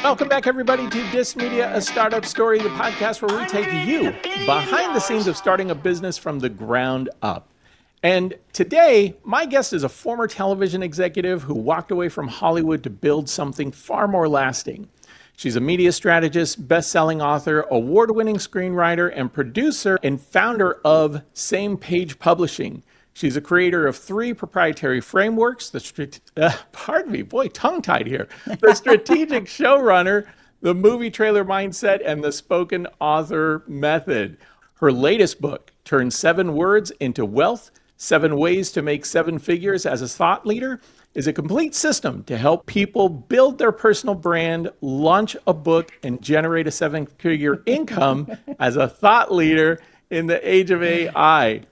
Welcome back, everybody, to Dis Media, a startup story, the podcast where we take you behind the scenes of starting a business from the ground up. And today, my guest is a former television executive who walked away from Hollywood to build something far more lasting. She's a media strategist, best-selling author, award-winning screenwriter, and producer and founder of Same Page Publishing. She's a creator of 3 proprietary frameworks, tongue-tied here. The Strategic Showrunner, the Movie Trailer Mindset, and the Spoken Author Method. Her latest book, Turn 7 Words into Wealth, 7 Ways to Make 7 Figures as a Thought Leader, is a complete system to help people build their personal brand, launch a book, and generate a 7-figure income as a thought leader in the age of AI.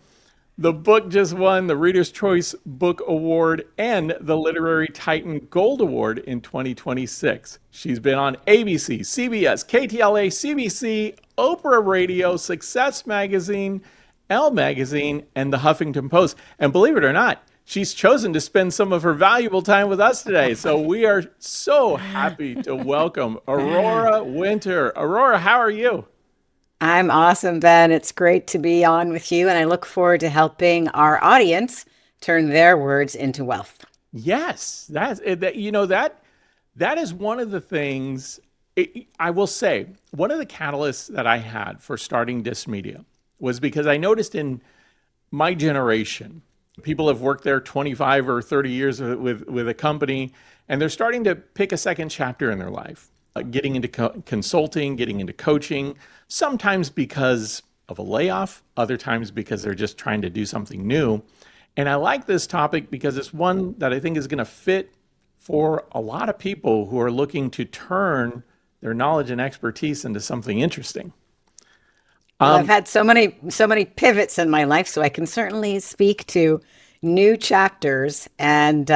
The book just won the Reader's Choice Book Award and the Literary Titan Gold Award in 2026. She's been on ABC, CBS, KTLA, CBC, Oprah Radio, Success Magazine, Elle Magazine, and the Huffington Post. And believe it or not, she's chosen to spend some of her valuable time with us today. So we are so happy to welcome Aurora Winter. Aurora, how are you? I'm awesome, Ben. It's great to be on with you, and I look forward to helping our audience turn their words into wealth. Yes, that is one of the things. I will say one of the catalysts that I had for starting Dis Media was because I noticed in my generation, people have worked there 25 or 30 years with a company, and they're starting to pick a second chapter in their life. Getting into consulting, getting into coaching, sometimes because of a layoff, other times because they're just trying to do something new. And I like this topic because it's one that I think is going to fit for a lot of people who are looking to turn their knowledge and expertise into something interesting. Well, I've had so many pivots in my life, so I can certainly speak to new chapters. And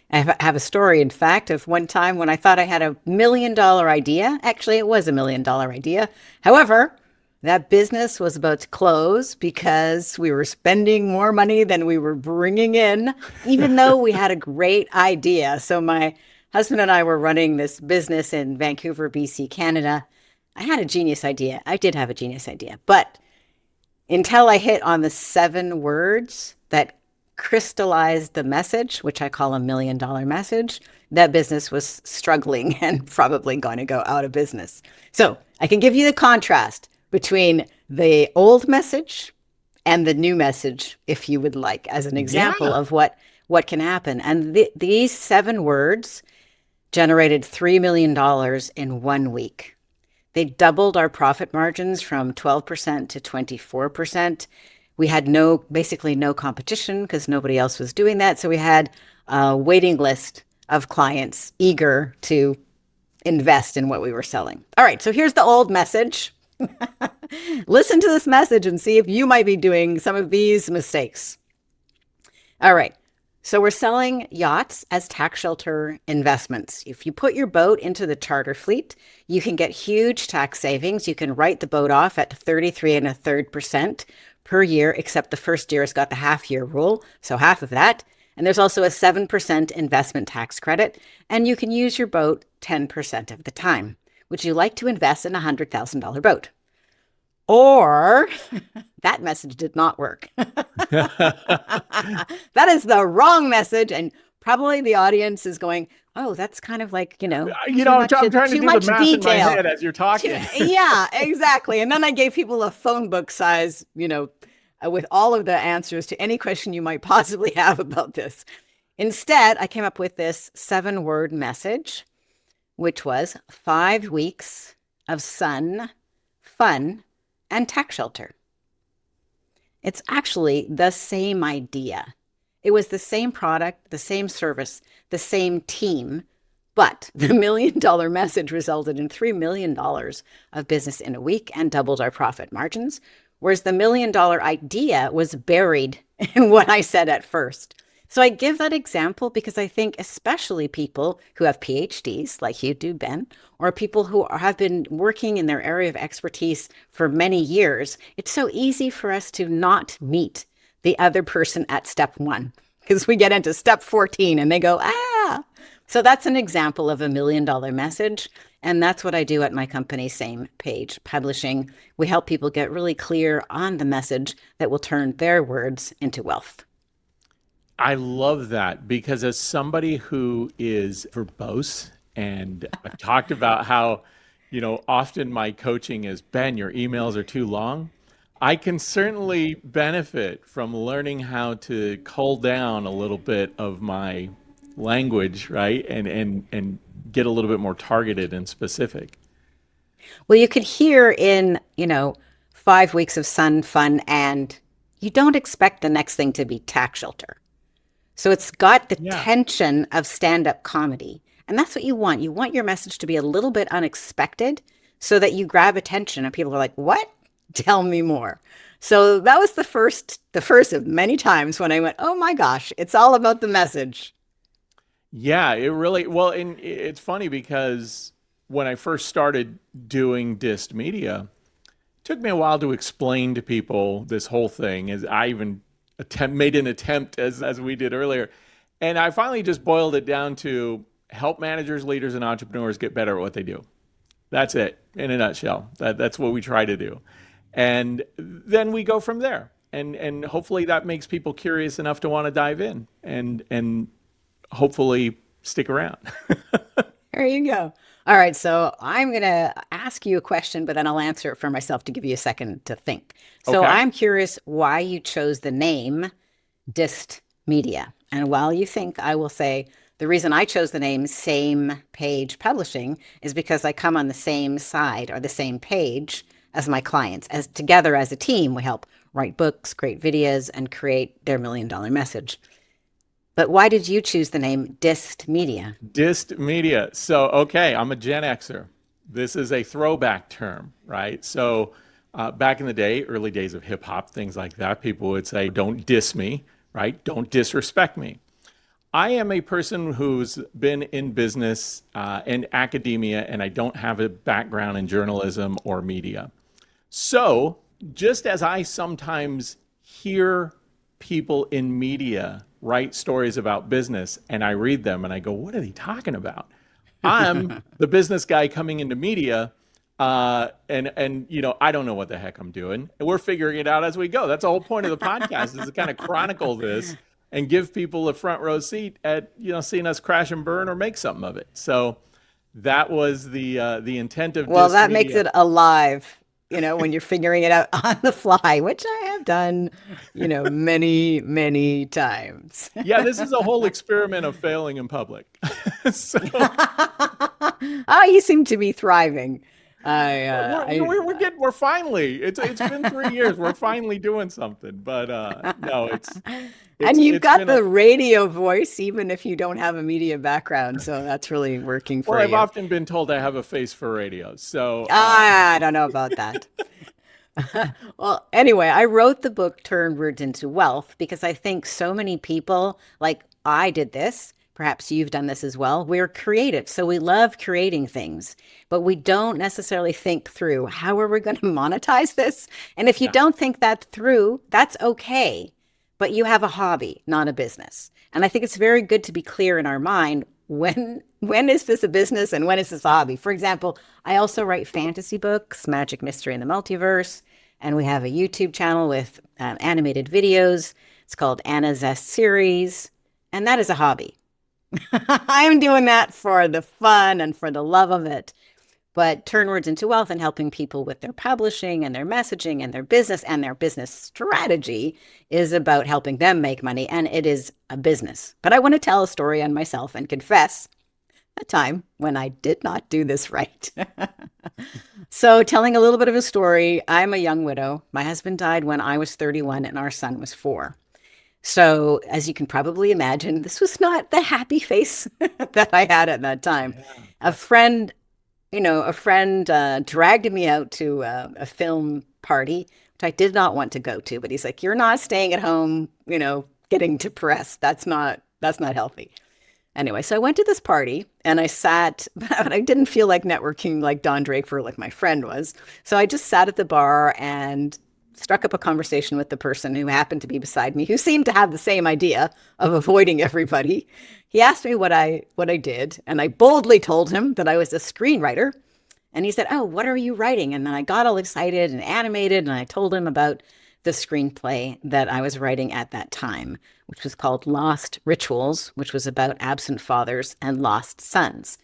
I have a story, in fact, of one time when I thought I had $1 million idea. Actually, it was $1 million idea. However, that business was about to close because we were spending more money than we were bringing in, even though we had a great idea. So my husband and I were running this business in Vancouver, BC, Canada. I had a genius idea. I did have a genius idea. But until I hit on the 7 words that crystallized the message, which I call $1 million message, that business was struggling and probably going to go out of business. So I can give you the contrast between the old message and the new message, if you would like, as an example of what can happen. And these 7 words generated $3 million in 1 week. They doubled our profit margins from 12% to 24%. We had basically no competition because nobody else was doing that. So we had a waiting list of clients eager to invest in what we were selling. All right, so here's the old message. Listen to this message and see if you might be doing some of these mistakes. All right, so we're selling yachts as tax shelter investments. If you put your boat into the charter fleet, you can get huge tax savings. You can write the boat off at 33.33% per year, except the first year has got the half-year rule, so half of that. And there's also a 7% investment tax credit, and you can use your boat 10% of the time. Would you like to invest in a $100,000 boat? Or that message did not work. That is the wrong message, and probably the audience is going, "Oh, that's kind of like, I'm trying to do the math in my head as you're talking." Yeah, exactly. And then I gave people a phone book size, with all of the answers to any question you might possibly have about this. Instead, I came up with this 7-word message, which was 5 weeks of sun, fun, and tax shelter. It's actually the same idea. It was the same product, the same service, the same team, but the $1 million message resulted in $3 million of business in a week and doubled our profit margins, whereas the $1 million idea was buried in what I said at first. So I give that example because I think especially people who have PhDs like you do, Ben, or people who have been working in their area of expertise for many years, it's so easy for us to not meet the other person at step 1 because we get into step 14 and they go, So that's an example of $1 million message. And that's what I do at my company, Same Page Publishing. We help people get really clear on the message that will turn their words into wealth. I love that because as somebody who is verbose, and I've talked about how, often my coaching is, Ben, your emails are too long. I can certainly benefit from learning how to cull down a little bit of my language, right? And get a little bit more targeted and specific. Well, you could hear in, 5 weeks of sun, fun, and you don't expect the next thing to be tax shelter. So it's got the Yeah. tension of stand-up comedy. And that's what you want. You want your message to be a little bit unexpected so that you grab attention and people are like, "What? Tell me more." So that was the first of many times when I went, "Oh my gosh, it's all about the message." Yeah, it really, well, and it's funny because when I first started doing dist media, it took me a while to explain to people this whole thing, as I even made an attempt as we did earlier. And I finally just boiled it down to help managers, leaders, and entrepreneurs get better at what they do. That's it in a nutshell. That's what we try to do. And then we go from there. And hopefully that makes people curious enough to want to dive in and hopefully stick around. There you go. All right, so I'm going to ask you a question, but then I'll answer it for myself to give you a second to think. So Okay. I'm curious why you chose the name Dist Media. And while you think, I will say the reason I chose the name Same Page Publishing is because I come on the same side or the same page as my clients. As together as a team, we help write books, create videos, and create their $1 million message. But why did you choose the name Dist Media? Dist media. So, okay, I'm a Gen Xer. This is a throwback term, right? So, back in the day, early days of hip hop, things like that, people would say, don't diss me, right? Don't disrespect me. I am a person who's been in business and academia, and I don't have a background in journalism or media. So, just as I sometimes hear people in media write stories about business and I read them and I go, what are they talking about? I'm the business guy coming into media, and I don't know what the heck I'm doing. And we're figuring it out as we go. That's the whole point of the podcast, is to kind of chronicle this and give people a front row seat at seeing us crash and burn or make something of it. So that was the intent of Well, this that makes media. it alive, when you're figuring it out on the fly, which I have done, many, many times. Yeah, this is a whole experiment of failing in public. So Oh, you seem to be thriving. we're finally, it's been 3 years. We're finally doing something, but no, And you've it's got been the radio voice, even if you don't have a media background. So that's really working well, for I've you. often been told I have a face for radio. So I don't know about that. Well, anyway, I wrote the book Turn Words into Wealth because I think so many people, like I did this, perhaps you've done this as well. We're creative, so we love creating things, but we don't necessarily think through how are we going to monetize this? And if you yeah, don't think that through, that's okay. But you have a hobby, not a business. And I think it's very good to be clear in our mind when is this a business and when is this a hobby? For example, I also write fantasy books, Magic Mystery in the Multiverse, and we have a YouTube channel with animated videos. It's called Anna's Zest Series, and that is a hobby. I'm doing that for the fun and for the love of it. But Turn Words into Wealth and helping people with their publishing and their messaging and their business strategy is about helping them make money. And it is a business. But I want to tell a story on myself and confess a time when I did not do this right. So, telling a little bit of a story, I'm a young widow. My husband died when I was 31 and our son was 4. So, as you can probably imagine, this was not the happy face that I had at that time. yeah, A friend dragged me out to a film party, which I did not want to go to, but he's like, "You're not staying at home, getting depressed. That's not healthy." Anyway, so I went to this party and I sat, but I didn't feel like networking like Don Draper, like my friend was. So I just sat at the bar and struck up a conversation with the person who happened to be beside me, who seemed to have the same idea of avoiding everybody. He asked me what I did, and I boldly told him that I was a screenwriter. And he said, "Oh, what are you writing?" And then I got all excited and animated, and I told him about the screenplay that I was writing at that time, which was called Lost Rituals, which was about absent fathers and lost sons,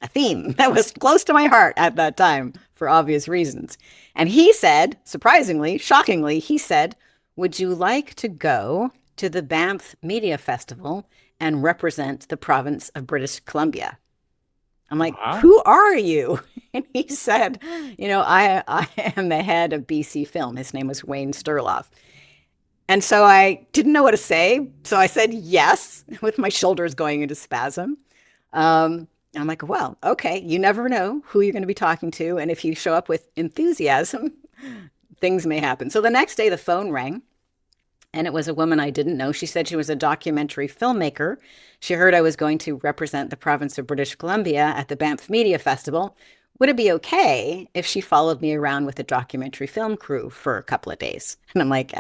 a theme that was close to my heart at that time for obvious reasons. And he said, surprisingly, shockingly, he said, "Would you like to go to the Banff Media Festival and represent the province of British Columbia?" I'm like, Wow. "Who are you?" And he said, I am the head of BC Film. His name was Wayne Sturloff. And so I didn't know what to say. So I said yes, with my shoulders going into spasm. I'm like, well, okay, you never know who you're going to be talking to. And if you show up with enthusiasm, things may happen. So the next day, the phone rang. And it was a woman I didn't know. She said she was a documentary filmmaker. She heard I was going to represent the province of British Columbia at the Banff Media Festival. Would it be okay if she followed me around with a documentary film crew for a couple of days? And I'm like,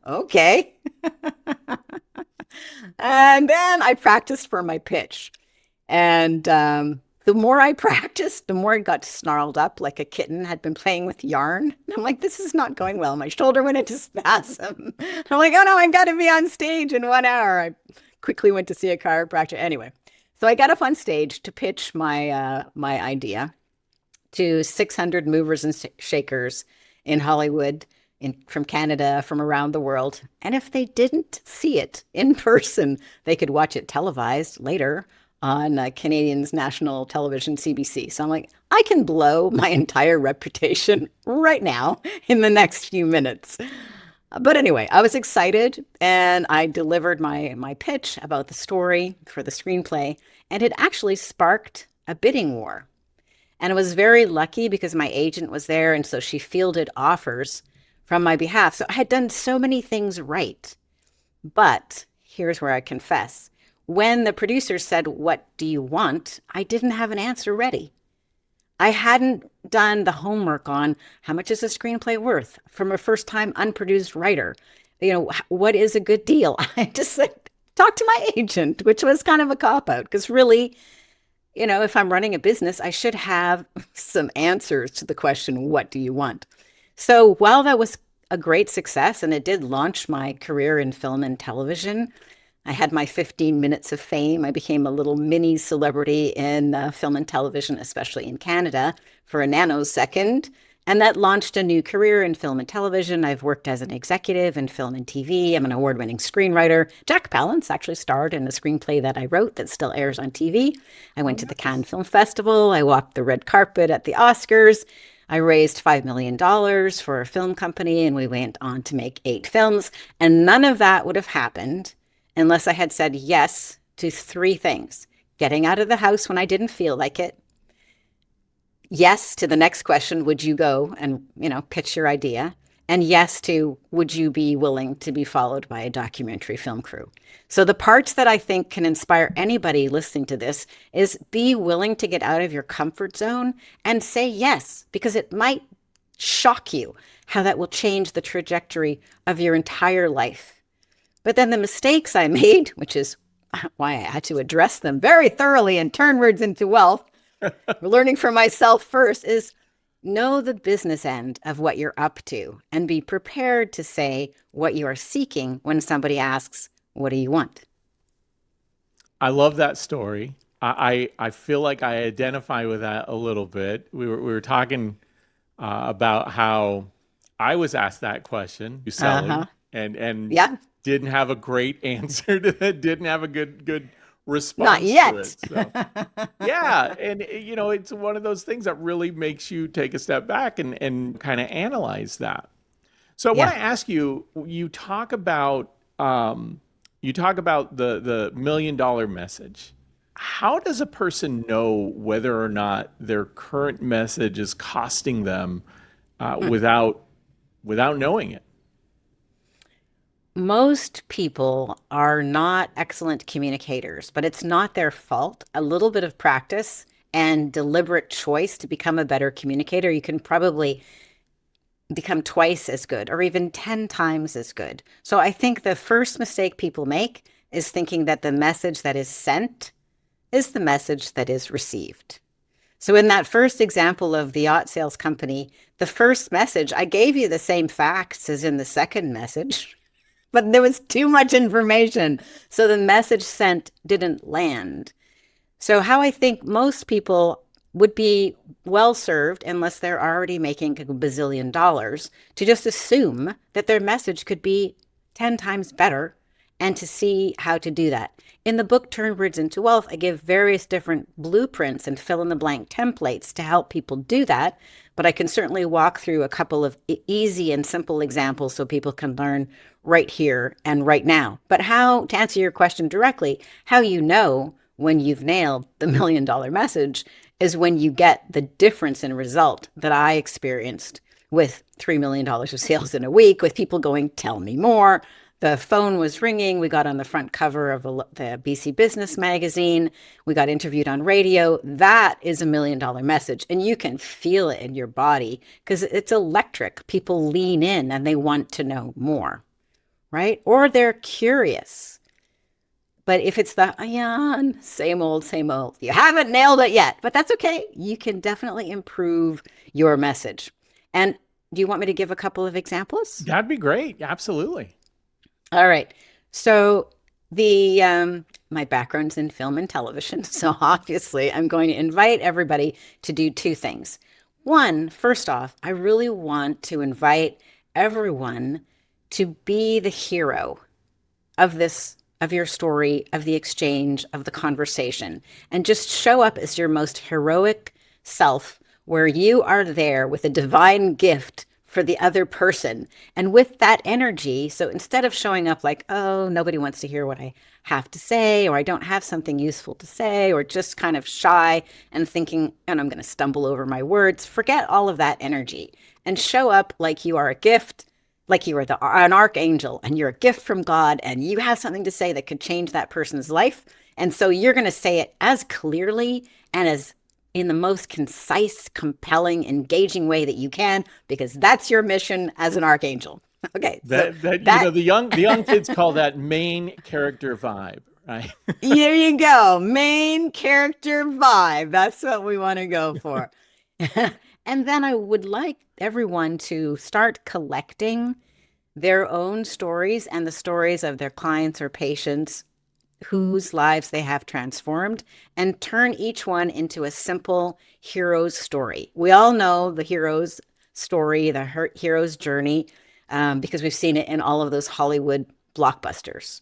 okay. And then I practiced for my pitch. And the more I practiced, the more it got snarled up like a kitten had been playing with yarn. And I'm like, this is not going well. My shoulder went into spasm. I'm like, oh no, I got to be on stage in 1 hour. I quickly went to see a chiropractor. Anyway, so I got up on stage to pitch my idea to 600 movers and shakers in Hollywood, from Canada, from around the world. And if they didn't see it in person, they could watch it televised later on Canadian's national television, CBC. So I'm like, I can blow my entire reputation right now in the next few minutes. But anyway, I was excited, and I delivered my pitch about the story for the screenplay, and it actually sparked a bidding war. And I was very lucky because my agent was there, and so she fielded offers from my behalf. So I had done so many things right. But here's where I confess. When the producer said, "What do you want?" I didn't have an answer ready. I hadn't done the homework on how much is a screenplay worth from a first-time unproduced writer. What is a good deal? I just said, talk to my agent, which was kind of a cop-out because really, if I'm running a business, I should have some answers to the question, what do you want? So while that was a great success and it did launch my career in film and television, I had my 15 minutes of fame. I became a little mini celebrity in film and television, especially in Canada, for a nanosecond. And that launched a new career in film and television. I've worked as an executive in film and TV. I'm an award-winning screenwriter. Jack Palance actually starred in a screenplay that I wrote that still airs on TV. I went to the Cannes Film Festival. I walked the red carpet at the Oscars. I raised $5 million for a film company, and we went on to make 8 films. And none of that would have happened unless I had said yes to 3 things: getting out of the house when I didn't feel like it. Yes to the next question, would you go and, pitch your idea? And yes to, would you be willing to be followed by a documentary film crew? So the parts that I think can inspire anybody listening to this is be willing to get out of your comfort zone and say yes, because it might shock you how that will change the trajectory of your entire life. But then the mistakes I made, which is why I had to address them very thoroughly and turn words into wealth, learning for myself first, is know the business end of what you're up to and be prepared to say what you are seeking when somebody asks, what do you want? I love that story. I feel like I identify with that a little bit. We were talking about how I was asked that question, selling, and Yeah. didn't have a great answer to that, didn't have a good response Not yet. to it. So, yeah, and it's one of those things that really makes you take a step back and kind of analyze that. So I want to ask you, you talk about the $1 million message. How does a person know whether or not their current message is costing them without knowing it? Most people are not excellent communicators, but it's not their fault. A little bit of practice and deliberate choice to become a better communicator, you can probably become twice as good or even 10 times as good. So I think the first mistake people make is thinking that the message that is sent is the message that is received. So in that first example of the yacht sales company, the first message, I gave you the same facts as in the second message, but there was too much information. So the message sent didn't land. So how I think most people would be well served, unless they're already making a bazillion dollars, to just assume that their message could be 10 times better and to see how to do that. In the book, Turn Words into Wealth, I give various different blueprints and fill in the blank templates to help people do that. But I can certainly walk through a couple of easy and simple examples so people can learn right here and right now. But how, to answer your question directly, how you know when you've nailed the $1 million message is when you get the difference in result that I experienced with $3 million of sales in a week, with people going, tell me more. The phone was ringing. We got on the front cover of the BC Business magazine. We got interviewed on radio. That is $1 million message. And you can feel it in your body because it's electric. People lean in and they want to know more, right? Or they're curious. But if it's the same old, you haven't nailed it yet, but that's okay. You can definitely improve your message. And do you want me to give a couple of examples? That'd be great. Absolutely. All right. So my background's in film and television. So obviously I'm going to invite everybody to do two things. One, first off, I really want to invite everyone to be the hero of your story, of the exchange, of the conversation, and just show up as your most heroic self, where you are there with a divine gift for the other person. And with that energy, so instead of showing up like, oh, nobody wants to hear what I have to say, or I don't have something useful to say, or just kind of shy and thinking, and I'm going to stumble over my words, forget all of that energy and show up like you are a gift, like you are an archangel and you're a gift from God and you have something to say that could change that person's life. And so you're going to say it as clearly and as in the most concise, compelling, engaging way that you can, because that's your mission as an archangel. Okay. The young kids call that main character vibe, right? There you go. Main character vibe. That's what we want to go for. And then I would like everyone to start collecting their own stories and the stories of their clients or patients whose lives they have transformed, and turn each one into a simple hero's story. We all know the hero's story, the hero's journey, because we've seen it in all of those Hollywood blockbusters.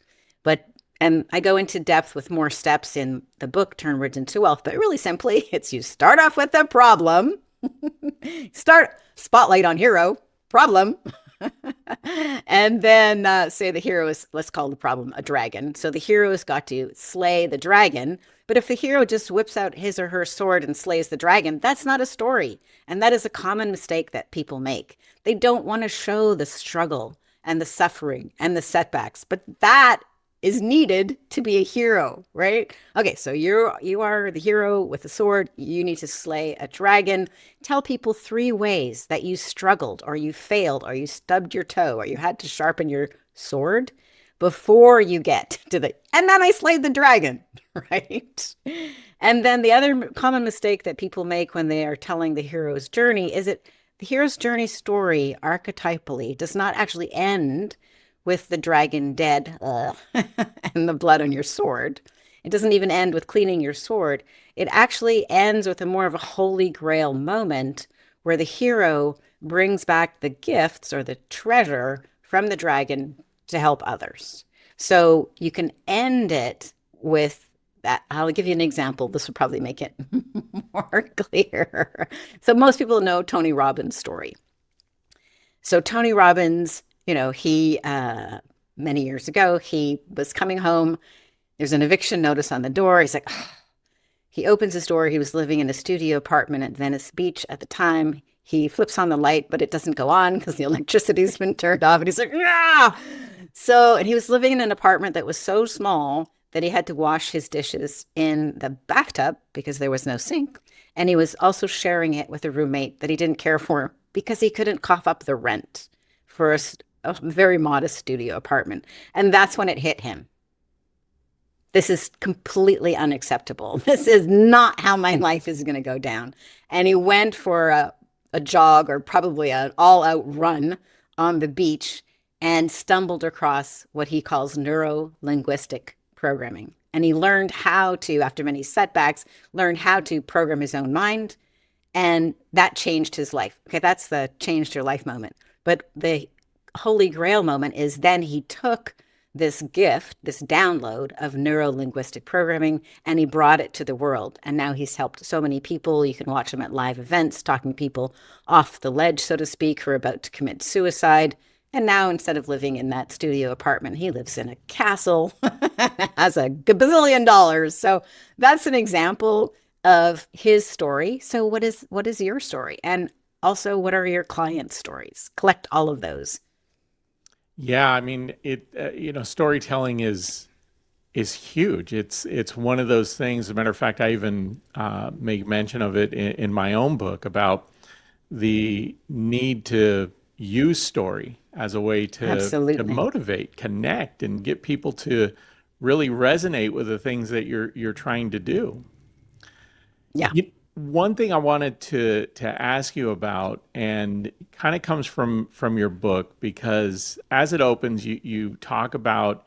And I go into depth with more steps in the book, Turn Words into Wealth, but really simply, it's you start off with a problem, spotlight on hero, problem, and then say the hero is, let's call the problem a dragon. So the hero has got to slay the dragon. But if the hero just whips out his or her sword and slays the dragon, that's not a story. And that is a common mistake that people make. They don't want to show the struggle and the suffering and the setbacks, but that is needed to be a hero, right? Okay, so you are the hero with a sword. You need to slay a dragon. Tell people 3 ways that you struggled or you failed or you stubbed your toe or you had to sharpen your sword before you get to and then I slayed the dragon, right? And then the other common mistake that people make when they are telling the hero's journey is that the hero's journey story archetypally does not actually end with the dragon dead and the blood on your sword. It doesn't even end with cleaning your sword. It actually ends with a more of a holy grail moment where the hero brings back the gifts or the treasure from the dragon to help others. So you can end it with that. I'll give you an example. This will probably make it more clear. So most people know Tony Robbins' story. So Tony Robbins, he, many years ago, he was coming home. There's an eviction notice on the door. He's like, he opens his door. He was living in a studio apartment at Venice Beach at the time. He flips on the light, but it doesn't go on because the electricity's been turned off. And he's like, ah! And he was living in an apartment that was so small that he had to wash his dishes in the bathtub because there was no sink. And he was also sharing it with a roommate that he didn't care for because he couldn't cough up the rent for a very modest studio apartment. And that's when it hit him. This is completely unacceptable. This is not how my life is going to go down. And he went for a jog, or probably an all-out run on the beach, and stumbled across what he calls neuro-linguistic programming. And he learned how to, after many setbacks, learn how to program his own mind. And that changed his life. Okay, that's the changed your life moment. But the holy grail moment is then he took this gift, this download of neuro-linguistic programming, and he brought it to the world. And now he's helped so many people. You can watch him at live events, talking to people off the ledge, so to speak, who are about to commit suicide. And now, instead of living in that studio apartment, he lives in a castle, has a gazillion dollars. So that's an example of his story. So what is your story? And also, what are your clients' stories? Collect all of those. Yeah, I mean, storytelling is huge. It's one of those things. As a matter of fact, I even make mention of it in my own book about the need to use story as a way to Absolutely. motivate, connect, and get people to really resonate with the things that you're trying to do. Yeah. One thing I wanted to ask you about, and kind of comes from your book, because as it opens, you talk about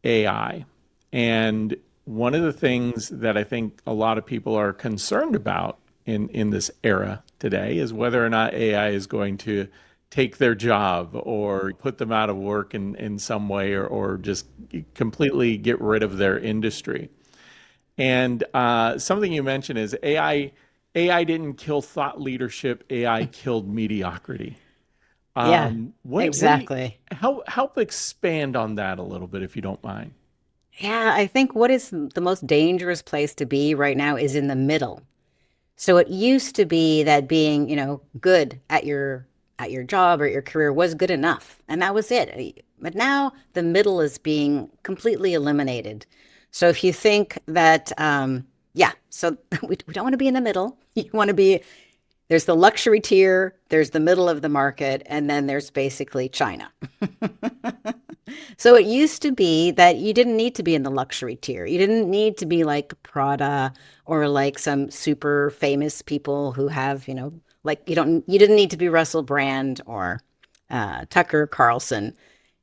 AI, and one of the things that I think a lot of people are concerned about in this era today is whether or not AI is going to take their job or put them out of work in some way, or just completely get rid of their industry. And something you mentioned is AI didn't kill thought leadership. AI killed mediocrity. Yeah, What do you exactly. help expand on that a little bit if you don't mind? Yeah, I think what is the most dangerous place to be right now is in the middle. So it used to be that being, good at your job or your career was good enough, and that was it. But now the middle is being completely eliminated. So if you think that, yeah, so we don't want to be in the middle. You want to be there's the luxury tier, there's the middle of the market, and then there's basically China. So it used to be that you didn't need to be in the luxury tier. You didn't need to be like Prada or like some super famous people who have, like you didn't need to be Russell Brand or Tucker Carlson.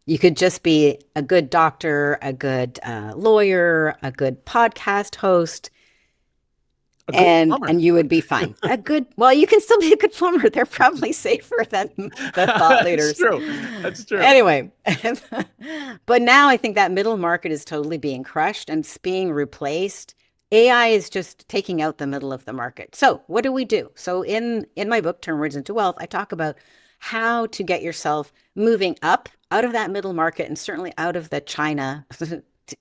You could just be a good doctor, a good lawyer, a good podcast host, A good plumber. and you would be fine. Well, you can still be a good plumber. They're probably safer than the thought That's leaders. true. That's true. Anyway, but now I think that middle market is totally being crushed and it's being replaced. AI is just taking out the middle of the market. So what do we do? So in my book, Turn Words into Wealth, I talk about how to get yourself moving up out of that middle market and certainly out of the China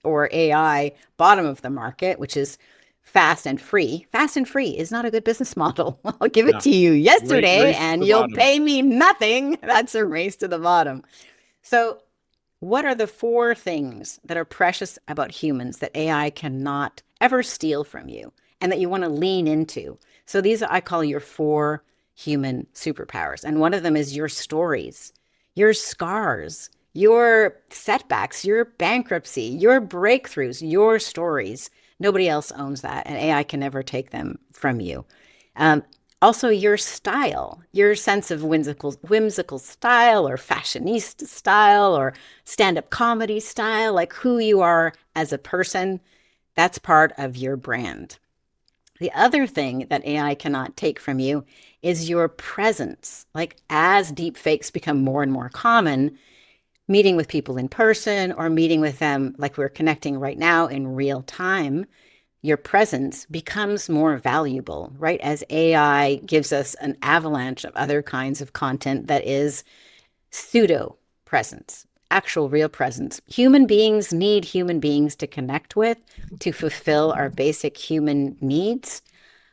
or AI bottom of the market, which is fast and free. Fast and free is not a good business model. I'll give it No. to you yesterday Race to and the you'll bottom. pay me nothing. That's a race to the bottom. So, what are the four things that are precious about humans that AI cannot ever steal from you and that you want to lean into? So, these I call your four human superpowers. And one of them is your stories, your scars, your setbacks, your bankruptcy, your breakthroughs, your stories. Nobody else owns that, and AI can never take them from you. Um, Also, your style, your sense of whimsical style or fashionista style or stand-up comedy style, like who you are as a person, that's part of your brand. The other thing that AI cannot take from you is your presence. Like as deep fakes become more and more common, meeting with people in person or meeting with them like we're connecting right now in real time, your presence becomes more valuable, right? As AI gives us an avalanche of other kinds of content that is pseudo presence, actual real presence. Human beings need human beings to connect with to fulfill our basic human needs.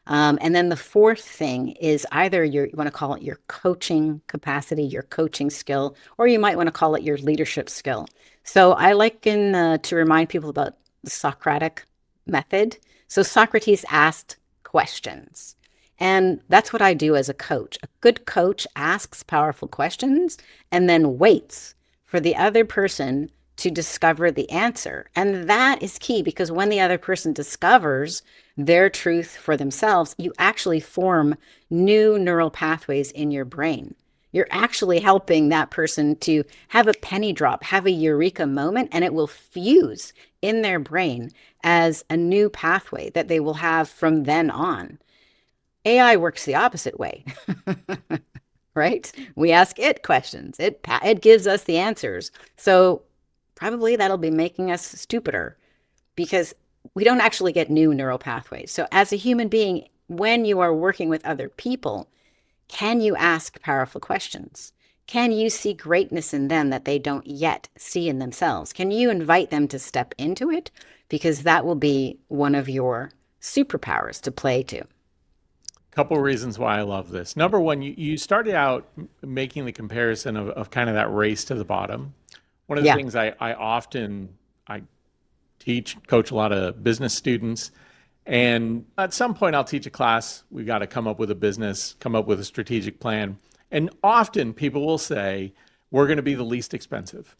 And then the fourth thing is either you want to call it your coaching capacity, your coaching skill, or you might want to call it your leadership skill. So I like to remind people about the Socratic method. So Socrates asked questions. And that's what I do as a coach. A good coach asks powerful questions and then waits for the other person to discover the answer. And that is key, because when the other person discovers their truth for themselves, you actually form new neural pathways in your brain. You're actually helping that person to have a penny drop, have a eureka moment, and it will fuse in their brain as a new pathway that they will have from then on. AI works the opposite way, right? We ask it questions. It gives us the answers. So probably that'll be making us stupider, because we don't actually get new neural pathways. So as a human being, when you are working with other people, can you ask powerful questions? Can you see greatness in them that they don't yet see in themselves? Can you invite them to step into it? Because that will be one of your superpowers to play to. Couple reasons why I love this. Number one, you started out making the comparison of kind of that race to the bottom. One of the things I often teach, coach a lot of business students, and at some point I'll teach a class. We got to come up with a business, come up with a strategic plan. And often people will say, we're going to be the least expensive.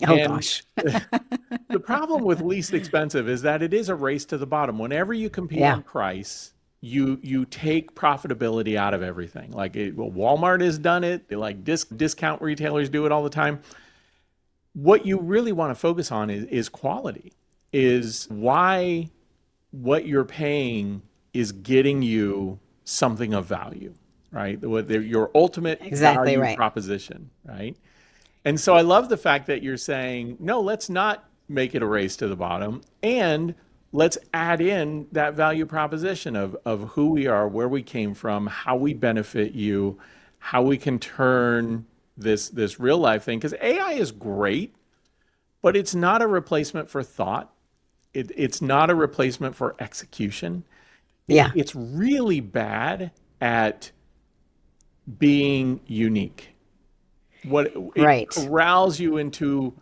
Oh, gosh. The problem with least expensive is that it is a race to the bottom. Whenever you compete on price, you take profitability out of everything. Like Walmart has done it. Like discount retailers do it all the time. What you really want to focus on is quality, is why what you're paying is getting you something of value, right? Your ultimate value proposition, right? And so I love the fact that you're saying, no, let's not make it a race to the bottom, and let's add in that value proposition of who we are, where we came from, how we benefit you, how we can turn this real life thing. Because AI is great, but it's not a replacement for thought. It's not a replacement for execution. It's really bad at being unique. It corrals you into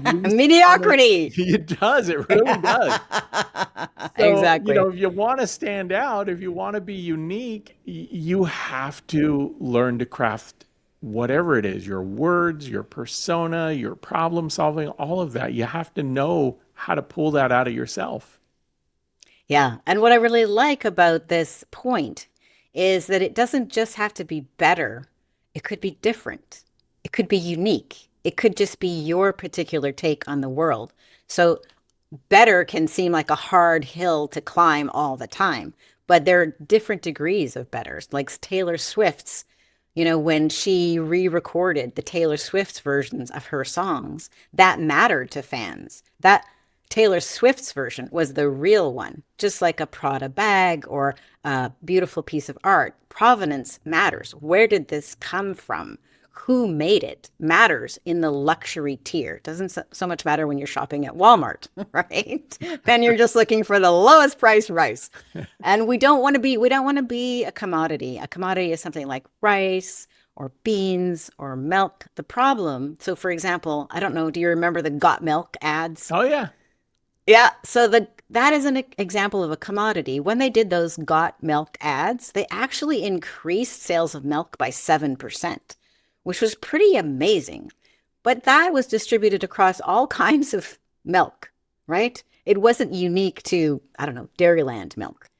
mediocrity. It does. It really does. So, exactly. If you want to stand out, if you want to be unique, you have to learn to craft whatever it is, your words, your persona, your problem solving, all of that. You have to know how to pull that out of yourself. Yeah. And what I really like about this point is that it doesn't just have to be better. It could be different. It could be unique. It could just be your particular take on the world. So better can seem like a hard hill to climb all the time, but there are different degrees of betters. Like Taylor Swift's, when she re-recorded the Taylor Swift's versions of her songs, that mattered to fans. That Taylor Swift's version was the real one, just like a Prada bag or a beautiful piece of art. Provenance matters. Where did this come from? Who made it matters in the luxury tier. Doesn't so much matter when you're shopping at Walmart, right? Then you're just looking for the lowest price rice. And we don't want to be a commodity. A commodity is something like rice or beans or milk. The problem, so for example, I don't know, do you remember the Got Milk ads? Oh yeah. Yeah, so that is an example of a commodity. When they did those Got Milk ads, they actually increased sales of milk by 7%. Which was pretty amazing. But that was distributed across all kinds of milk, right? It wasn't unique to, Dairyland milk.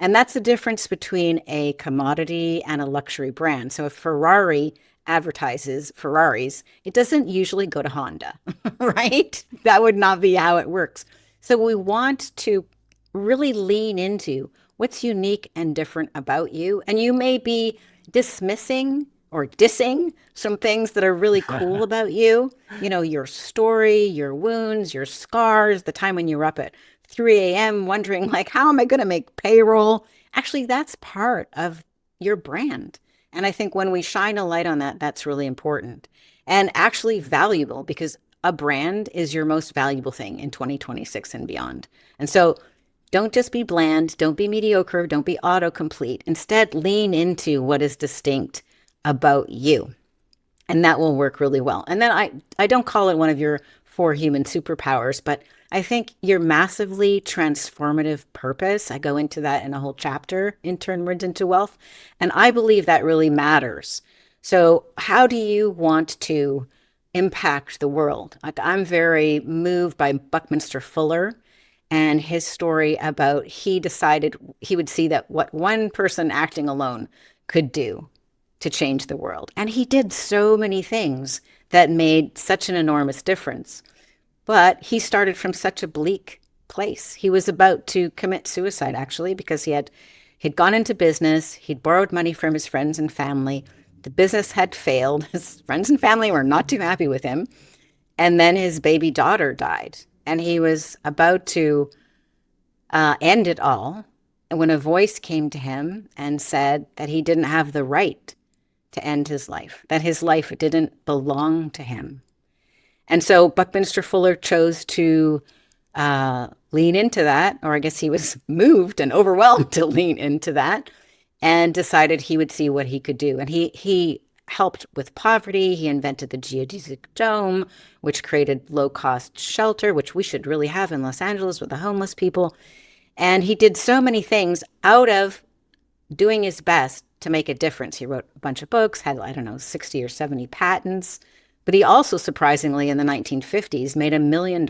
And that's the difference between a commodity and a luxury brand. So if Ferrari advertises Ferraris, it doesn't usually go to Honda, right? That would not be how it works. So we want to really lean into what's unique and different about you. And you may be dismissing or dissing some things that are really cool about you. Your story, your wounds, your scars, the time when you were up at 3 a.m. wondering, how am I going to make payroll? Actually, that's part of your brand. And I think when we shine a light on that, that's really important and actually valuable, because a brand is your most valuable thing in 2026 and beyond. And so don't just be bland. Don't be mediocre. Don't be autocomplete. Instead, lean into what is distinct about you. And that will work really well. And then I don't call it one of your for human superpowers, but I think your massively transformative purpose, I go into that in a whole chapter in Turn Words into Wealth, and I believe that really matters. So how do you want to impact the world? Like, I'm very moved by Buckminster Fuller and his story about he decided he would see that what one person acting alone could do to change the world. And he did so many things that made such an enormous difference. But he started from such a bleak place. He was about to commit suicide, actually, because he'd gone into business, he'd borrowed money from his friends and family. The business had failed. His friends and family were not too happy with him. And then his baby daughter died. And he was about to end it all when a voice came to him and said that he didn't have the right to end his life, that his life didn't belong to him. And so Buckminster Fuller chose to lean into that, or I guess he was moved and overwhelmed to lean into that, and decided he would see what he could do. And he helped with poverty. He invented the geodesic dome, which created low-cost shelter, which we should really have in Los Angeles with the homeless people. And he did so many things out of doing his best to make a difference. He wrote a bunch of books, had, 60 or 70 patents. But he also, surprisingly, in the 1950s, made $1 million,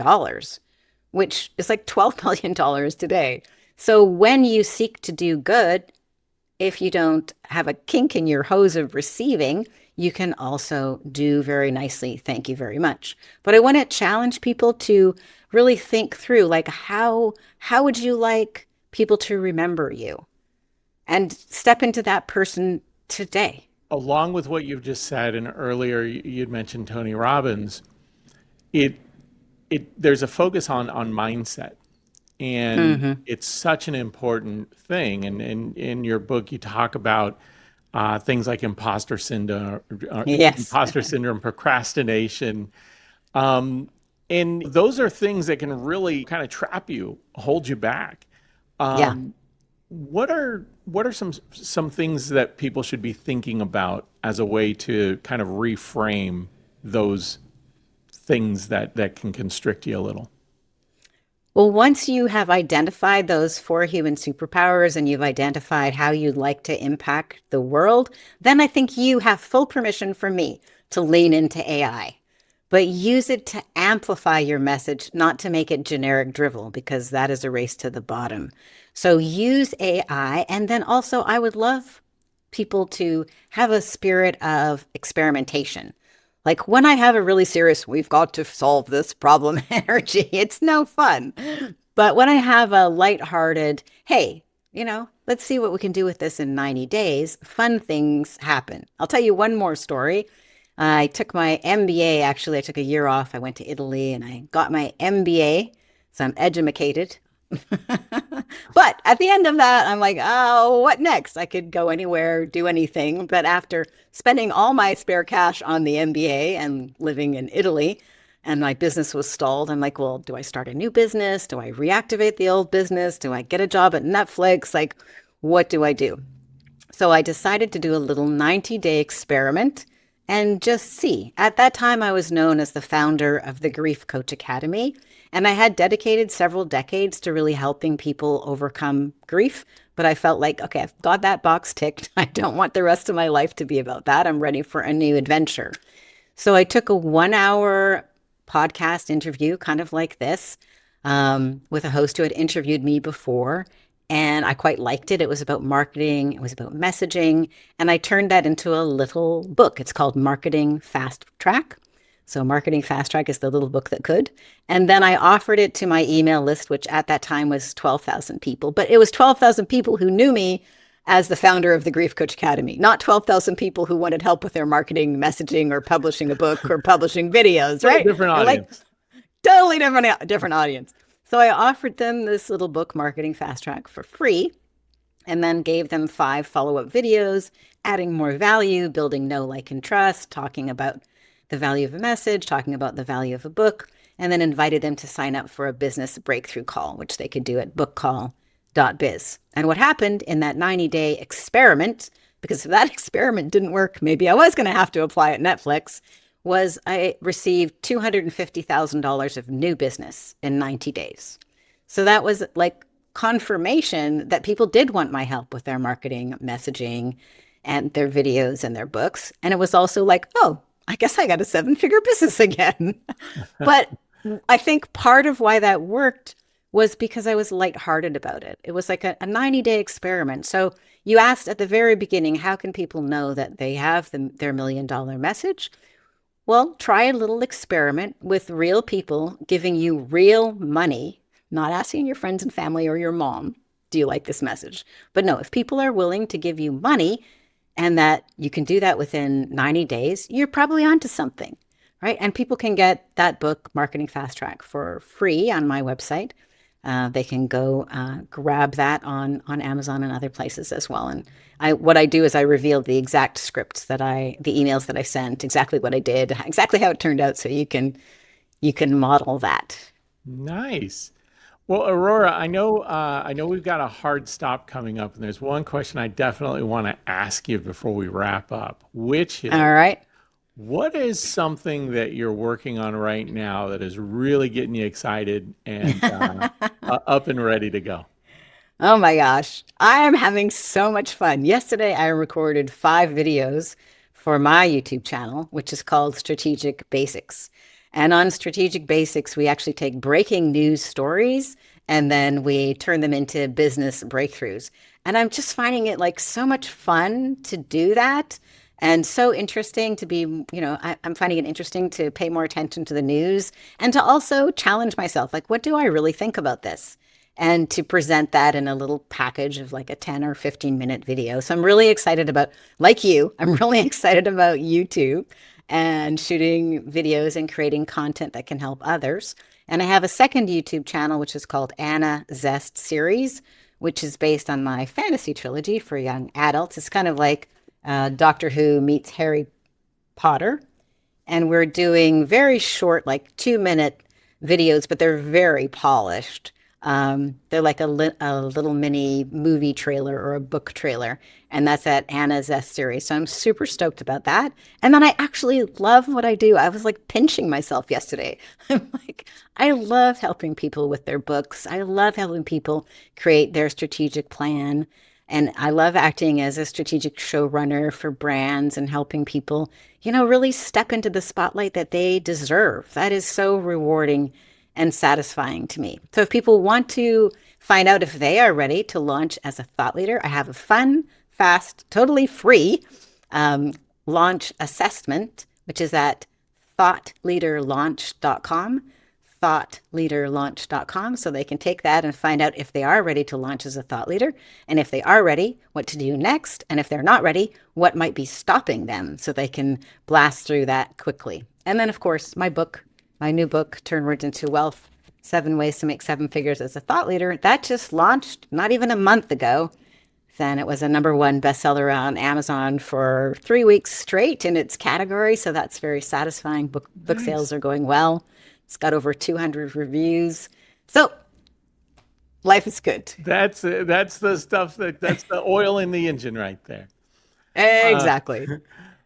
which is like $12 million today. So when you seek to do good, if you don't have a kink in your hose of receiving, you can also do very nicely. Thank you very much. But I want to challenge people to really think through, like, how would you like people to remember you? And step into that person today. Along with what you've just said, and earlier you'd mentioned Tony Robbins, there's a focus on mindset. And it's such an important thing. And in your book, you talk about things like imposter syndrome, procrastination. And those are things that can really kind of trap you, hold you back. What are some things that people should be thinking about as a way to kind of reframe those things that can constrict you a little? Well, once you have identified those 4 human superpowers and you've identified how you'd like to impact the world, then I think you have full permission from me to lean into AI. But use it to amplify your message, not to make it generic drivel, because that is a race to the bottom. So use AI. And then also, I would love people to have a spirit of experimentation. Like, when I have a really serious, we've got to solve this problem energy, it's no fun. But when I have a lighthearted, hey, let's see what we can do with this in 90 days, fun things happen. I'll tell you one more story. I took my MBA, actually. I took a year off. I went to Italy and I got my MBA. So I'm edumacated. But at the end of that, I'm like, oh, what next? I could go anywhere, do anything. But after spending all my spare cash on the MBA and living in Italy, and my business was stalled, I'm like, well, do I start a new business? Do I reactivate the old business? Do I get a job at Netflix? Like, what do I do? So I decided to do a little 90-day experiment and just see. At that time, I was known as the founder of the Grief Coach Academy, and I had dedicated several decades to really helping people overcome grief. But I felt like, okay, I've got that box ticked. I don't want the rest of my life to be about that. I'm ready for a new adventure. So I took a 1-hour podcast interview, kind of like this, with a host who had interviewed me before. And I quite liked it. It was about marketing. It was about messaging. And I turned that into a little book. It's called Marketing Fast Track. So Marketing Fast Track is the little book that could. And then I offered it to my email list, which at that time was 12,000 people. But it was 12,000 people who knew me as the founder of the Grief Coach Academy, not 12,000 people who wanted help with their marketing, messaging, or publishing a book or publishing videos, right? Different audience. Totally different audience. So I offered them this little book, Marketing Fast Track, for free, and then gave them 5 follow-up videos, adding more value, building know, like, and trust, talking about the value of a message, talking about the value of a book, and then invited them to sign up for a business breakthrough call, which they could do at bookcall.biz. And what happened in that 90-day experiment, because if that experiment didn't work, maybe I was going to have to apply at Netflix, was I received $250,000 of new business in 90 days. So that was like confirmation that people did want my help with their marketing, messaging, and their videos and their books. And it was also like, oh, I guess I got a seven-figure business again. But I think part of why that worked was because I was lighthearted about it. It was like a 90-day experiment. So you asked at the very beginning, how can people know that they have their $1 million message? Well, try a little experiment with real people giving you real money, not asking your friends and family or your mom, do you like this message? But no, if people are willing to give you money and that you can do that within 90 days, you're probably onto something, right? And people can get that book, Marketing Fast Track, for free on my website. They can go grab that on Amazon and other places as well. And what I do is I reveal the exact scripts the emails that I sent, exactly what I did, exactly how it turned out, so you can model that. Nice. Well, Aurora, I know we've got a hard stop coming up, and there's one question I definitely want to ask you before we wrap up, which is, All right. what is something that you're working on right now that is really getting you excited and up and ready to go? Oh my gosh, I am having so much fun. Yesterday, I recorded 5 videos for my YouTube channel, which is called Strategic Basics. And on Strategic Basics, we actually take breaking news stories and then we turn them into business breakthroughs. And I'm just finding it like so much fun to do that and so interesting to be, I'm finding it interesting to pay more attention to the news and to also challenge myself. Like, what do I really think about this? And to present that in a little package of like a 10 or 15-minute video. So I'm really excited about, like you, I'm really excited about YouTube and shooting videos and creating content that can help others. And I have a second YouTube channel, which is called Anna Zest Series, which is based on my fantasy trilogy for young adults. It's kind of like Doctor Who meets Harry Potter. And we're doing very short, like 2-minute videos, but they're very polished. They're like a little mini movie trailer or a book trailer, and that's at Anna's S series. So I'm super stoked about that. And then I actually love what I do. I was like pinching myself yesterday. I'm like, I love helping people with their books. I love helping people create their strategic plan. And I love acting as a strategic showrunner for brands and helping people, really step into the spotlight that they deserve. That is so rewarding and satisfying to me. So if people want to find out if they are ready to launch as a thought leader, I have a fun, fast, totally free launch assessment, which is at thoughtleaderlaunch.com, thoughtleaderlaunch.com. So they can take that and find out if they are ready to launch as a thought leader. And if they are ready, what to do next. And if they're not ready, what might be stopping them so they can blast through that quickly. And then, of course, my new book, Turn Words into Wealth, 7 Ways to Make 7 Figures as a Thought Leader, that just launched not even a month ago. Then it was a #1 bestseller on Amazon for 3 weeks straight in its category. So that's very satisfying. Book Nice. sales are going well. It's got over 200 reviews. So life is good. That's the stuff that's the oil in the engine right there. Exactly.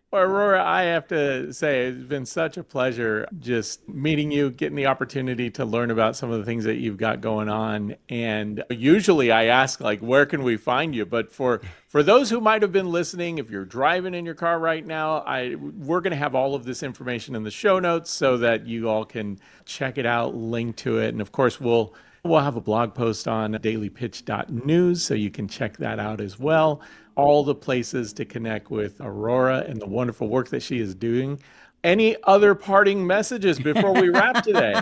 Well, Aurora, I have to say it's been such a pleasure just meeting you, getting the opportunity to learn about some of the things that you've got going on. And usually I ask, like, where can we find you? But for those who might have been listening, if you're driving in your car right now, we're going to have all of this information in the show notes so that you all can check it out, link to it. And of course, we'll have a blog post on dailypitch.news, so you can check that out as well. All the places to connect with Aurora and the wonderful work that she is doing. Any other parting messages before we wrap today?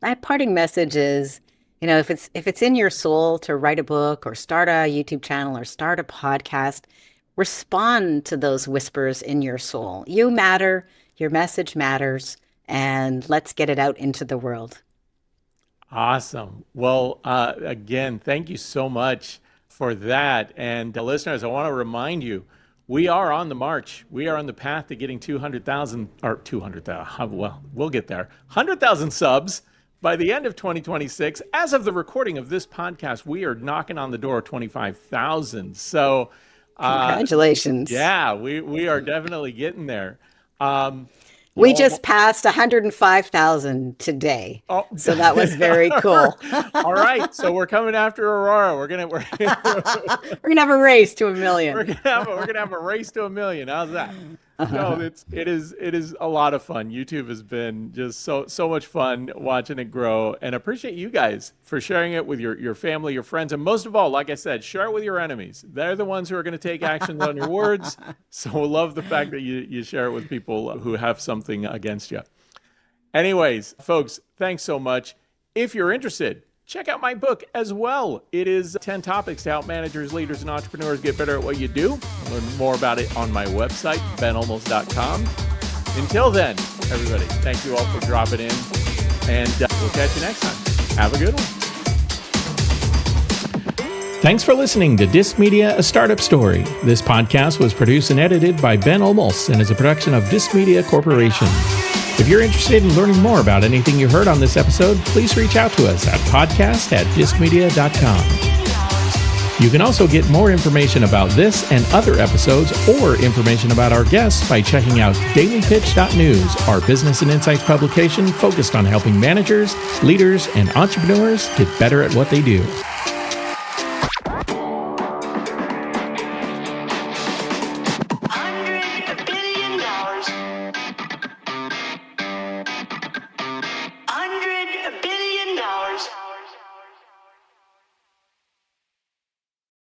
My parting message is, if it's in your soul to write a book or start a YouTube channel or start a podcast, respond to those whispers in your soul. You matter, your message matters, and let's get it out into the world. Awesome. Well, again, thank you so much for that. And listeners, I want to remind you, we are on the march. We are on the path to getting 200,000 or 200,000. Well, we'll get there. 100,000 subs by the end of 2026. As of the recording of this podcast, we are knocking on the door of 25,000. So Congratulations. Yeah, we are definitely getting there. Um, you We all, just passed 105,000 today. oh, So that was very cool. all right. So we're coming after Aurora. We're We're going to have a race to a we're million. gonna have a race to a million. How's that? No, it is a lot of fun. YouTube has been just so much fun watching it grow, and appreciate you guys for sharing it with your family, your friends, and most of all, like I said, share it with your enemies. They're the ones who are going to take actions on your words. So we'll love the fact that you share it with people who have something against you. Anyways, folks, thanks so much. If you're interested, check out my book as well. It is 10 topics to help managers, leaders, and entrepreneurs get better at what you do. Learn more about it on my website, benolmos.com. Until then, everybody, thank you all for dropping in, and we'll catch you next time. Have a good one. Thanks for listening to Disc Media, A Startup Story. This podcast was produced and edited by Ben Olmos and is a production of Disc Media Corporation. If you're interested in learning more about anything you heard on this episode, please reach out to us at podcast@discmedia.com. You can also get more information about this and other episodes or information about our guests by checking out dailypitch.news, our business and insights publication focused on helping managers, leaders, and entrepreneurs get better at what they do. $100 billion.